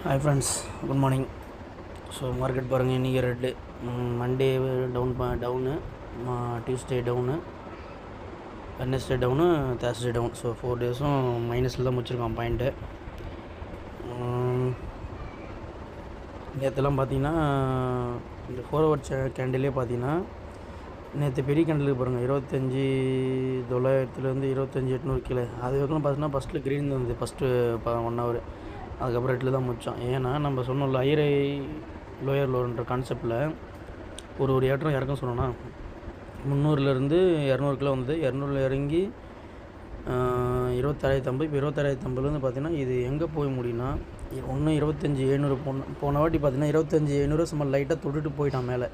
Hi friends, good morning. So market பாருங்கள், இன்றைக்கி red. Monday down, Tuesday down, Wednesday down, Thursday down. So 4 டேஸும் மைனஸில் தான் முடிச்சிருக்கான் point. நேற்றுலாம் பார்த்தீங்கன்னா இந்த 4 ஹவர் கேண்டிலே பார்த்தீங்கன்னா நேற்று பெரிய கேண்டிலுக்கு பாருங்கள் 25,900 25,800 கீழே. அது வரைக்கும் பார்த்தீங்கன்னா ஃபஸ்ட்டில் க்ரீன் இருந்தது ஃபஸ்ட்டு 1 ஹவர். அதுக்கப்புறம் ரெட்டில் தான் முடித்தோம். ஏன்னா நம்ம சொன்னோம்ல ஹையர் லோயர் லோன்ற கான்செப்டில் ஒரு ஏற்றம் இறக்கம் சொன்னோன்னா 300லேருந்து 200 கிலோ வந்தது. 200 இறங்கி 26,550. இப்போ 26,550 பார்த்தீங்கன்னா இது எங்கே போய் முடியும்னா ஒன்று 25,700 போன வாட்டி பார்த்தீங்கன்னா 25,700 சும்மா லைட்டாக தொட்டுட்டு போயிட்டான் மேலே.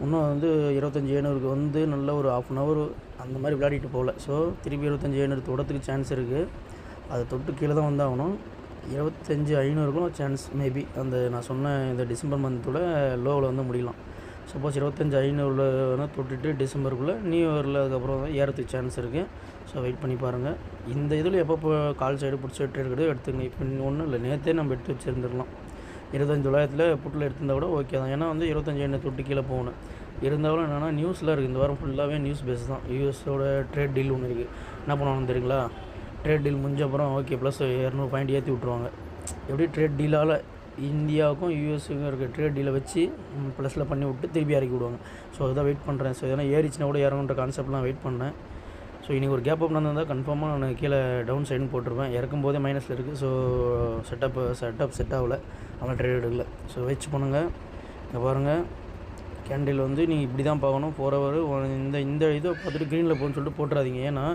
இன்னும் 25,700 நல்ல ஒரு 1/2 ஹவர் அந்த மாதிரி விளையாடிட்டு போகல. ஸோ திருப்பி 25,700 தொடுறதுக்கு சான்ஸ் இருக்குது. அதை தொட்டு கீழே தான் வந்தாகணும். 25,500க்கும் சான்ஸ் மேபி அந்த நான் சொன்ன இந்த டிசம்பர் மந்தோட லோவில் முடியலாம். சப்போஸ் 25,500 தொட்டுட்டு டிசம்பருக்குள்ளே நியூ இயரில் அதுக்கப்புறம் ஏறத்துக்கு சான்ஸ் இருக்குது. ஸோ வெயிட் பண்ணி பாருங்கள். இந்த இதில் எப்போ கால் சைடு பிடிச்சி எடுக்கிறது எடுத்துங்க. இப்போ ஒன்றும் இல்லை, நேற்றே நம்ம எடுத்து வச்சுருந்துருக்கலாம். 25,900 புட்டில் எடுத்திருந்தால் கூட ஓகே தான். ஏன்னா 25,500 தொட்டு கீழே போகணும். இருந்தாலும் என்னென்னா நியூஸில் இருக்குது. இந்த வாரம் ஃபுல்லாகவே நியூஸ் பேஸ் தான். யூஎஸோட ட்ரேட் டீல் ஒன்று இருக்குது. என்ன பண்ணுவாங்கன்னு தெரியுங்களா? ட்ரேட் டீல் முடிஞ்ச அப்புறம் ஓகே ப்ளஸ் 200 பாயிண்ட் ஏற்றி விட்ருவாங்க. எப்படி ட்ரேட் டீலால் இந்தியாவுக்கும் யூஎஸ்க்கும் இருக்க ட்ரேட் டீலை வச்சு ப்ளஸில் பண்ணி விட்டு திருப்பி இறக்கி விடுவாங்க. ஸோ அதுதான் வெயிட் பண்ணுறேன். ஸோ எதனா ஏறிச்சுன்னா கூட இறங்குன்ற கான்செப்ட்லாம் வெயிட் பண்ணேன். ஸோ இன்றைக்கி ஒரு கேப் அப் நடந்தால் கன்ஃபார்மாக நான் கீழே டவுன் சைடுன்னு போட்டிருப்பேன். இறக்கும் போதே மைனஸில் இருக்குது. ஸோ செட் ஆகலை, அவன் ட்ரேட் எடுக்கல. ஸோ வெயிட் பண்ணுங்கள். இங்கே பாருங்கள், கேண்டில் நீங்கள் இப்படி தான் பார்க்கணும். 4 ஹவர் இந்த இதை பார்த்துட்டு க்ரீனில் போகணுன்னு சொல்லிட்டு போட்டுறாதீங்க. ஏன்னா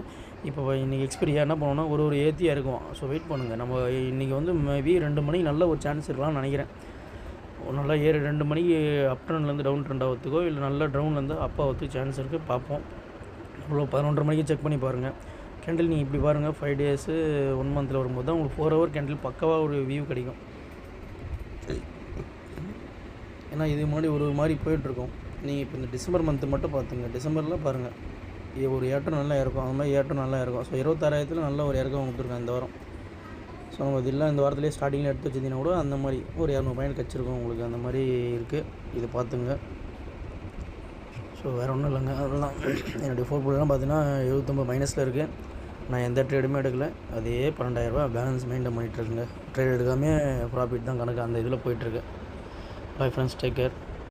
இப்போ இன்றைக்கி எக்ஸ்பீரியாக என்ன பண்ணணும்னா ஒரு ஏற்றியாக இருக்கும். ஸோ வெயிட் பண்ணுங்கள். நம்ம இன்றைக்கி மேபி 2 மணிக்கு நல்ல ஒரு சான்ஸ் இருக்கலாம்னு நினைக்கிறேன். நல்லா 2 மணிக்கு அப் ட்ரெண்ட்லேருந்து டவுன் ட்ரெண்ட் ஆகிறதுக்கோ இல்லை நல்ல டவுன்லேருந்து அப் ஆகிறதுக்கு சான்ஸ் இருக்குது. பார்ப்போம். இவ்வளோ 11:30 மணிக்கு செக் பண்ணி பாருங்கள். கேண்டில் நீங்கள் இப்படி பாருங்கள். 5 டேஸு 1 மந்தில் வரும்போது தான் உங்களுக்கு 4 ஹவர் கேண்டில் பக்காவாக ஒரு வியூ கிடைக்கும். ஏன்னா இது மாதிரி ஒரு மாதிரி போயிட்டுருக்கோம். நீங்கள் இப்போ இந்த டிசம்பர் மந்த்து மட்டும் பார்த்துங்க. டிசம்பரில் பாருங்கள், இது ஒரு ஏற்றம் நல்லா இருக்கும். அது மாதிரி ஏற்றம் நல்லா இருக்கும். ஸோ 26,000 நல்ல ஒரு இறக்கம் கொடுத்துருக்கேன் இந்த வாரம். ஸோ நம்ம இதெல்லாம் இந்த வாரத்துலேயே ஸ்டார்டிங்கில் எடுத்து வச்சிருந்தீங்கன்னா கூட அந்த மாதிரி ஒரு 200 பாயிண்ட் கிடச்சிருக்கும் உங்களுக்கு. அந்த மாதிரி இருக்குது. இது பார்த்துங்க. ஸோ வேறு ஒன்றும் இல்லைங்க. அதெல்லாம் என்னுடைய போர்ட்ஃபோலியோலாம் பார்த்தீங்கன்னா 79 மைனஸில் இருக்குது. நான் எந்த ட்ரேடுமே எடுக்கலை. அதே 12,000 பேலன்ஸ் மெயின்டைன் பண்ணிகிட்ருக்குங்க. ட்ரேட் எடுக்காமல் ப்ராஃபிட் தான் கணக்கு அந்த இதில் போயிட்டுருக்கு. Bye friends, take care.